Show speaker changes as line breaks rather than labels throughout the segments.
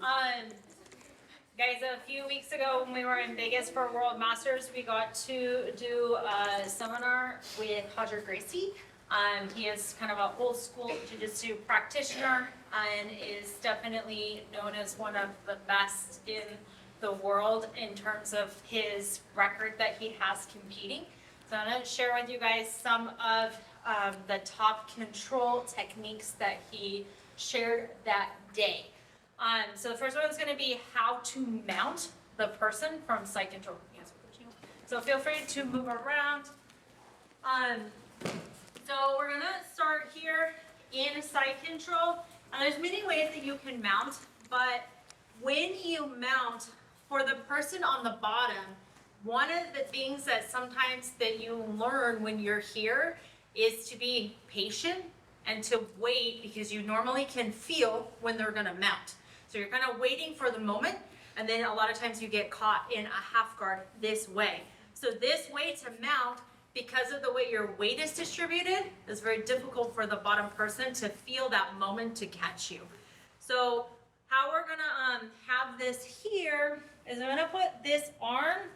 Um, Guys, a few weeks ago when we were in Vegas for World Masters, we got to do a seminar with Gracie. He is kind of an old school Jiu Jitsu practitioner and is definitely known as one of the best in the world in terms of his record that he has competing. So I'm going to share with you guys some of the top control techniques that he shared that day. So the first one is going to be how to mount the person from side control. So feel free to move around. So we're going to start here in side control. And there's many ways that you can mount, but when you mount for the person on the bottom, one of the things that sometimes that you learn when you're here is to be patient and to wait, because you normally can feel when they're going to mount. So you're kind of waiting for the moment, and then a lot of times you get caught in a half guard this way. So this way to mount, because of the way your weight is distributed, is very difficult for the bottom person to feel that moment to catch you. So how we're gonna have this here is I'm gonna put this arm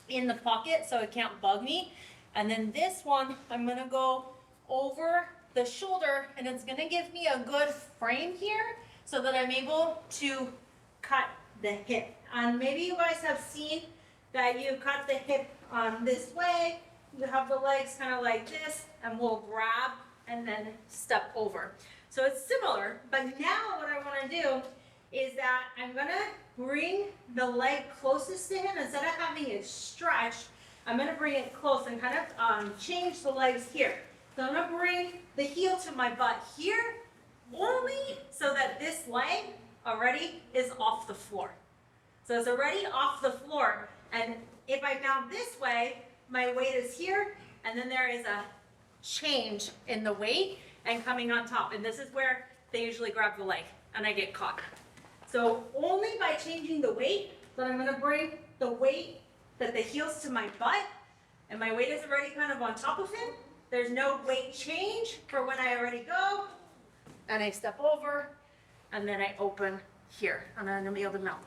in the pocket so it can't bug me. And then this one, I'm gonna go over the shoulder, and it's gonna give me a good frame here, so that I'm able to cut the hip. And maybe you guys have seen that you cut the hip this way, you have the legs kind of like this, and we'll grab and then step over. So it's similar, but now what I want to do is that I'm gonna bring the leg closest to him. Instead of having it stretched, I'm gonna bring it close and kind of change the legs here. So I'm gonna bring the heel to my butt here, only so that this leg already is off the floor. So it's already off the floor. And if I mount this way, my weight is here, and then there is a change in the weight and coming on top. And this is where they usually grab the leg, and I get caught. So only by changing the weight, that I'm gonna bring the weight, that the heel's to my butt, and my weight is already kind of on top of him. There's no weight change for when I already go. And I step over, and then I open here, and then I'm able to mount.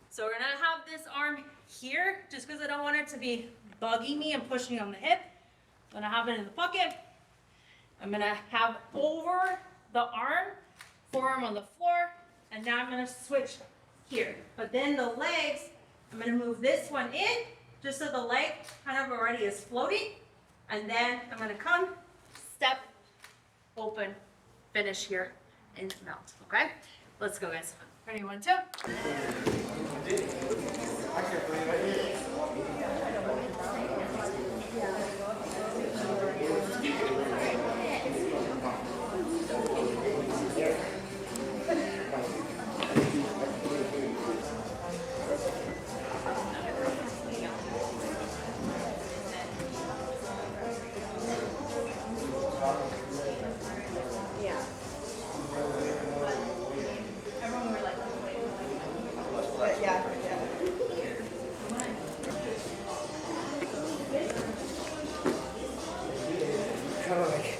So we're gonna have this arm here, just because I don't want it to be bugging me and pushing me on the hip. I'm gonna have it in the pocket. I'm gonna have over the arm, forearm on the floor, and now I'm gonna switch here. But then the legs, I'm gonna move this one in, just so the leg kind of already is floating. And then I'm gonna come, step, open, finish here, and mount, okay? Let's go, guys. Ready, 1, 2.
Kind of like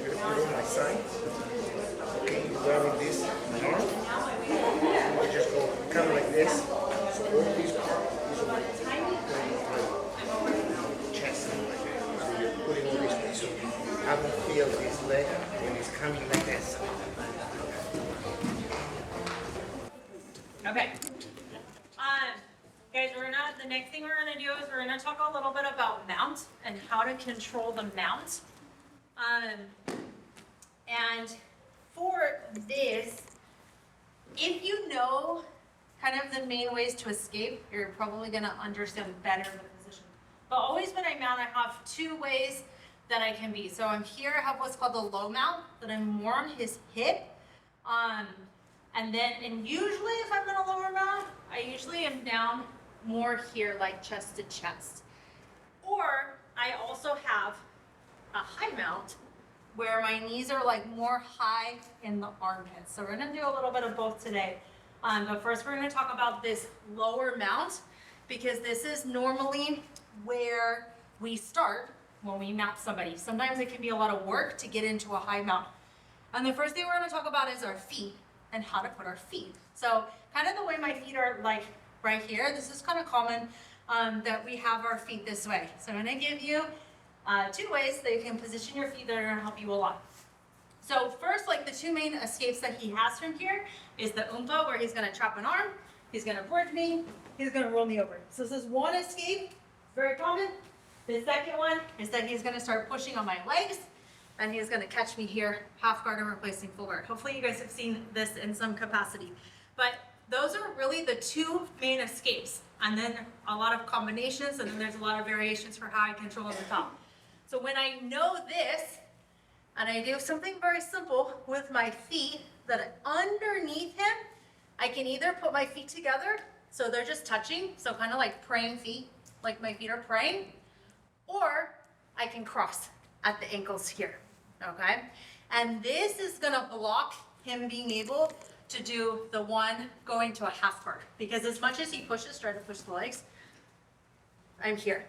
you're on my side. Okay, you're grabbing this arm. You just go kind of like this. So all these arms is going to chest like that. So you're putting all this. So I don't feel this leg when it's coming like this.
Okay. Guys, the next thing we're gonna do is we're gonna talk a little bit about mount and how to control the mount. And for this, if you know kind of the main ways to escape, you're probably gonna understand better the position. But always when I mount, I have 2 ways that I can be. So I'm here, I have what's called the low mount, that I'm more on his hip. And usually if I'm in a lower mount, I usually am down more here, like chest to chest. Or I also have a high mount where my knees are like more high in the armpits. So we're gonna do a little bit of both today. But first we're gonna talk about this lower mount, because this is normally where we start when we mount somebody. Sometimes it can be a lot of work to get into a high mount. And the first thing we're gonna talk about is our feet. and how to put our feet. So kind of the way my feet are like right here, this is kind of common that we have our feet this way. So I'm gonna give you 2 ways that you can position your feet that are gonna help you a lot. So first, like the 2 main escapes that he has from here is the umpa, where he's gonna trap an arm, he's gonna bridge me, he's gonna roll me over. So this is one escape, very common. The second one is that he's gonna start pushing on my legs, and he's gonna catch me here, half guard and replacing full guard. Hopefully you guys have seen this in some capacity. But those are really the 2 main escapes, and then a lot of combinations, and then there's a lot of variations for how I control on the top. So when I know this, and I do something very simple with my feet, that underneath him, I can either put my feet together, so they're just touching, so kind of like praying feet, like my feet are praying, or I can cross at the ankles here, okay? And this is gonna block him being able to do the one going to a half guard, because as much as he pushes, try to push the legs, I'm here.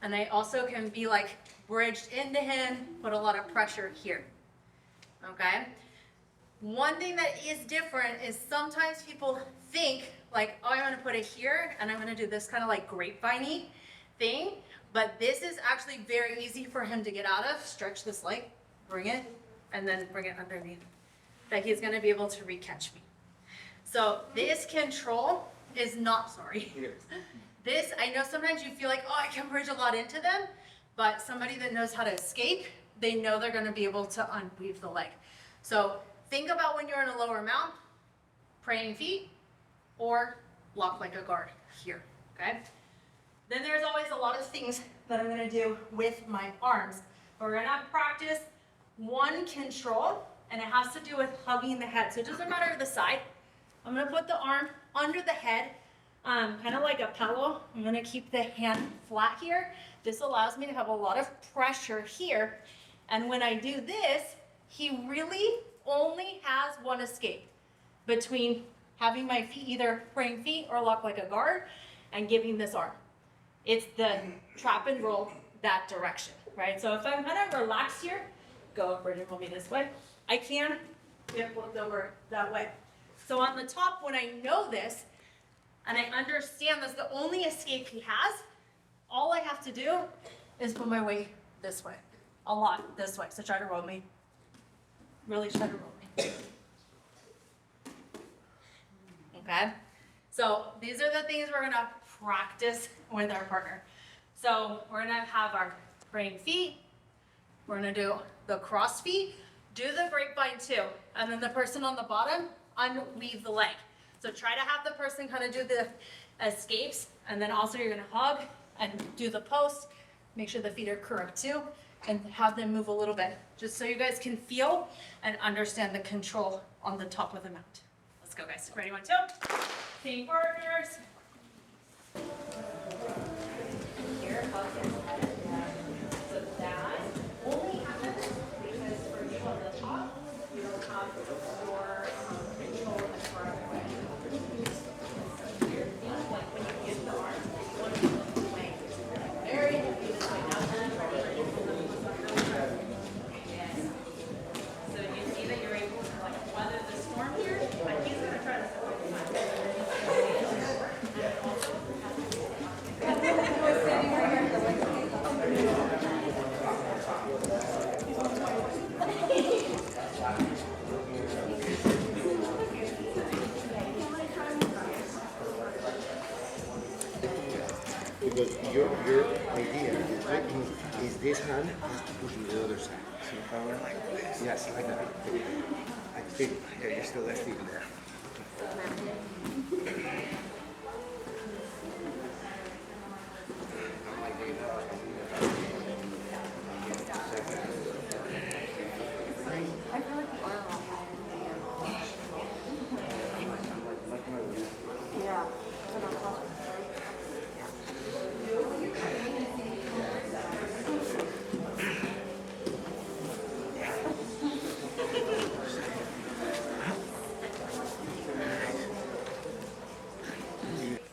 And I also can be like bridged into him, put a lot of pressure here, okay? One thing that is different is sometimes people think like, oh, I'm gonna put it here and I'm gonna do this kind of like grapevine-y thing, but this is actually very easy for him to get out of. Stretch this leg, bring it, and then bring it underneath. That he's gonna be able to re-catch me. So this control is not, sorry. This, I know sometimes you feel like, oh, I can bridge a lot into them, but somebody that knows how to escape, they know they're gonna be able to unweave the leg. So think about when you're in a lower mount, praying feet, or lock like a guard here, okay? Then there's always a lot of things that I'm gonna do with my arms. We're gonna practice one control, and it has to do with hugging the head. So it doesn't matter the side. I'm gonna put the arm under the head, kind of like a pillow. I'm gonna keep the hand flat here. This allows me to have a lot of pressure here. And when I do this, he really only has one escape between having my feet either praying feet or lock like a guard and giving this arm. It's the trap and roll that direction, right? So if I'm kind of relaxed here, go bridge and roll me this way. I can get flipped over that way. So on the top, when I know this, and I understand that's the only escape he has, all I have to do is put my weight this way, a lot this way. So try to roll me, really try to roll me. Okay, so these are the things we're gonna practice with our partner. So we're gonna have our praying feet, we're gonna do the cross feet, do the grapevine too, and then the person on the bottom, unweave the leg. So try to have the person kind of do the escapes, and then also you're gonna hug and do the post, make sure the feet are correct too, and have them move a little bit, just so you guys can feel and understand the control on the top of the mount. Let's go guys, ready, 1, 2. Team partners. Here, hug his head. So that only happens because for you on the top, you don't have your control in the correct way. So your feet, like when you use the arm, you want to be looking away. Very heavy this way down. Yes. So you see that you're able to like weather the storm here, but he's going to try to support the mind.
Because your idea is this hand has to push to the other side. See how we're like this? Yes, like that. I think, yeah, you're still left feet there.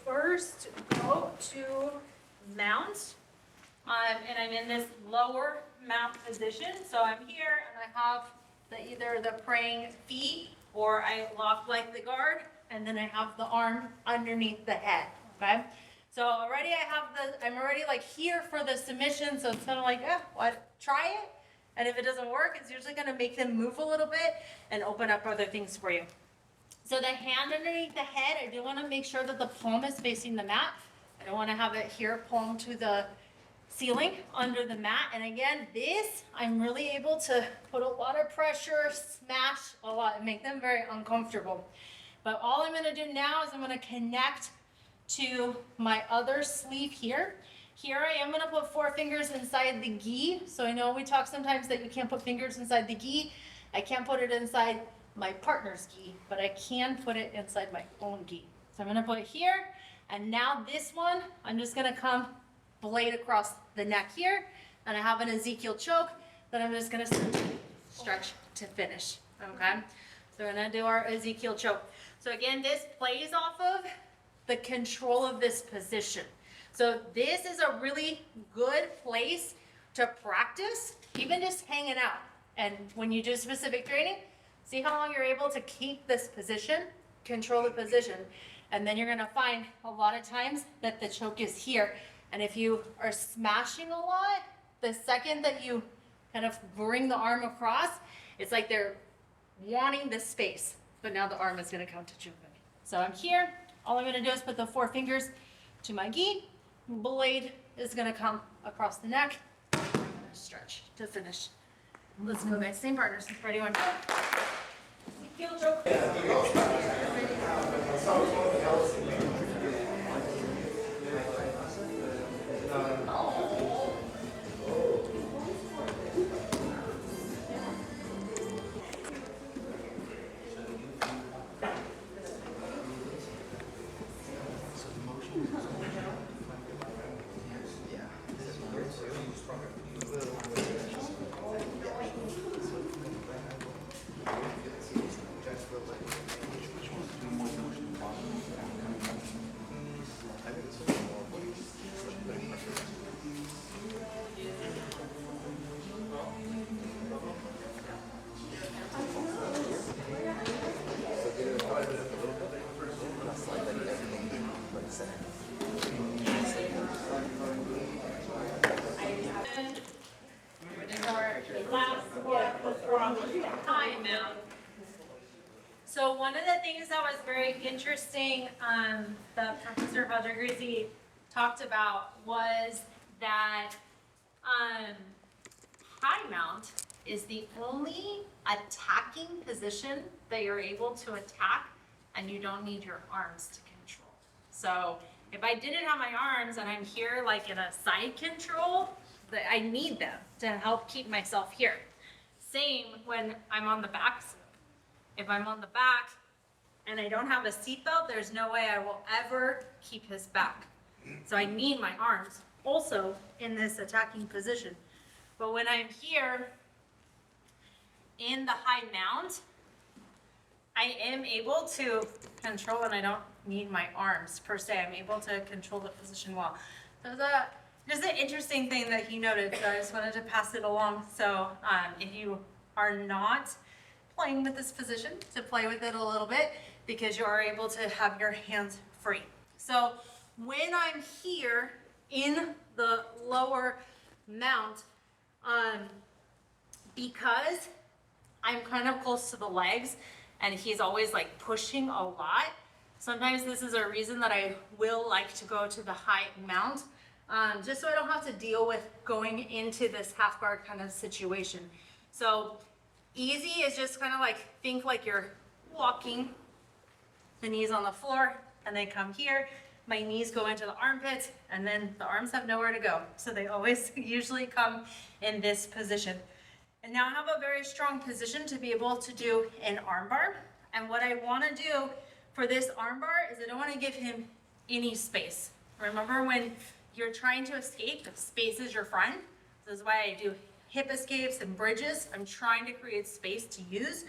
First, go to mount, and I'm in this lower mount position. So I'm here, and I have either the praying feet or I lock like the guard, and then I have the arm underneath the head, okay? So already I'm already like here for the submission, so it's kind of like, what, try it. And if it doesn't work, it's usually gonna make them move a little bit and open up other things for you. So the hand underneath the head, I do wanna make sure that the palm is facing the mat. I don't wanna have it here, palm to the ceiling under the mat. And again, this, I'm really able to put a lot of pressure, smash a lot, and make them very uncomfortable. But all I'm gonna do now is I'm gonna connect to my other sleeve here. Here I am gonna put 4 fingers inside the gi. So I know we talk sometimes that you can't put fingers inside the gi. I can't put it inside my partner's gi, but I can put it inside my own gi. So I'm gonna put it here, and now this one, I'm just gonna come blade across the neck here, and I have an Ezekiel choke that I'm just gonna stretch to finish, okay? So we're gonna do our Ezekiel choke. So again, this plays off of the control of this position. So this is a really good place to practice, even just hanging out. And when you do specific training, see how long you're able to keep this position, control the position. And then you're gonna find a lot of times that the choke is here. And if you are smashing a lot, the second that you kind of bring the arm across, it's like they're wanting the space, but now the arm is gonna come to choke me. So I'm here, all I'm gonna do is put the 4 fingers to my gi, blade is gonna come across the neck, I'm gonna stretch to finish. Let's go guys, same partners, ready, one, go. Heel choke. So one of the things that was very interesting that Professor Gracie talked about was that high mount is the only attacking position that you're able to attack, and you don't need your arms to control. So if I didn't have my arms and I'm here like in a side control, I need them to help keep myself here. Same when I'm on the back. If I'm on the back and I don't have a seatbelt, there's no way I will ever keep his back. So I need my arms also in this attacking position. But when I'm here in the high mount, I am able to control, and I don't need my arms per se. I'm able to control the position well. So there's an interesting thing that he noted, so I just wanted to pass it along. So if you are not playing with this position, to play with it a little bit, because you are able to have your hands free. So when I'm here in the lower mount, because I'm kind of close to the legs and he's always like pushing a lot, sometimes this is a reason that I will like to go to the high mount, just so I don't have to deal with going into this half guard kind of situation. So easy is just kind of like, think like you're walking, the knees on the floor, and they come here. My knees go into the armpits, and then the arms have nowhere to go. So they always usually come in this position. And now I have a very strong position to be able to do an armbar. And what I want to do for this armbar is I don't want to give him any space. Remember when you're trying to escape, space is your friend. This is why I do hip escapes and bridges. I'm trying to create space to use.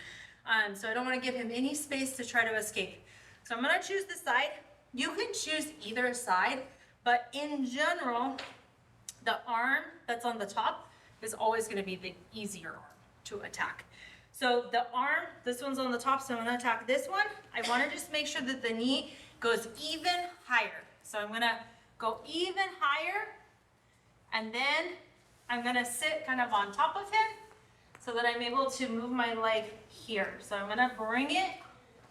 So I don't want to give him any space to try to escape. So I'm going to choose the side. You can choose either side, but in general, the arm that's on the top is always going to be the easier arm to attack. So the arm, this one's on the top, so I'm gonna attack this one. I wanna just make sure that the knee goes even higher. So I'm gonna go even higher, and then I'm gonna sit kind of on top of him so that I'm able to move my leg here. So I'm gonna bring it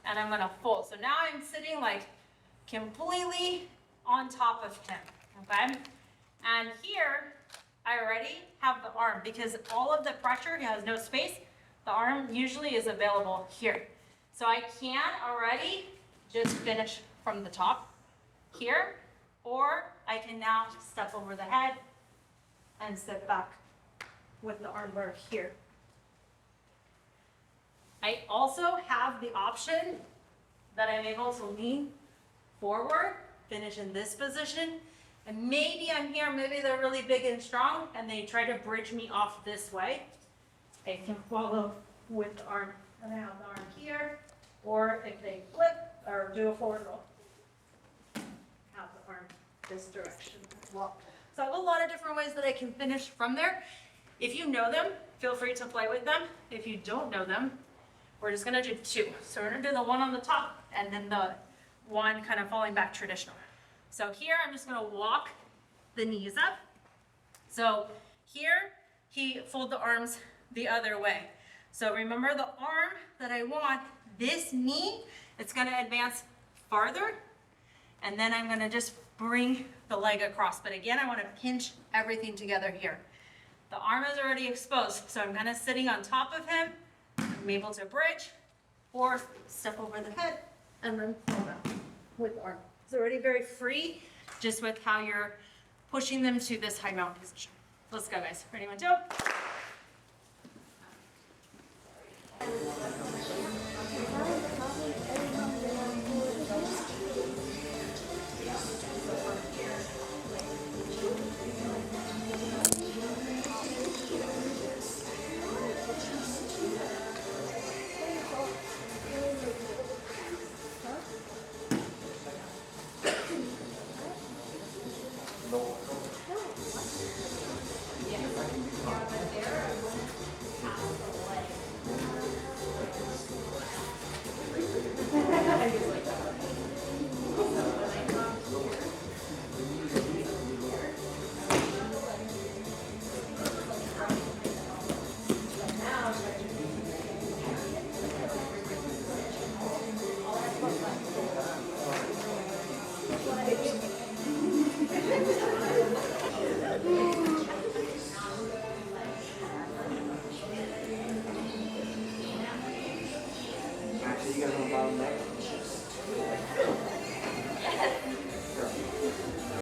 and I'm gonna fold. So now I'm sitting like completely on top of him, okay? And here, I already have the arm because all of the pressure, he has no space. The arm usually is available here. So I can already just finish from the top here, or I can now step over the head and sit back with the armbar here. I also have the option that I'm able to lean forward, finish in this position, and maybe I'm here, maybe they're really big and strong, and they try to bridge me off this way. I can follow with the arm, and I have the arm here, or if they flip or do a forward roll, have the arm this direction as well. So I have a lot of different ways that I can finish from there. If you know them, feel free to play with them. If you don't know them, we're just gonna do two. So we're gonna do the one on the top and then the one kind of falling back traditional. So here I'm just gonna walk the knees up. So here, fold the arms the other way. So remember the arm that I want, this knee, it's gonna advance farther, and then I'm gonna just bring the leg across. But again, I wanna pinch everything together here. The arm is already exposed, so I'm kinda sitting on top of him. I'm able to bridge or step over the head and then fall down with the arm. It's already very free, just with how you're pushing them to this high mount position. Let's go, guys. Ready, 1, 2.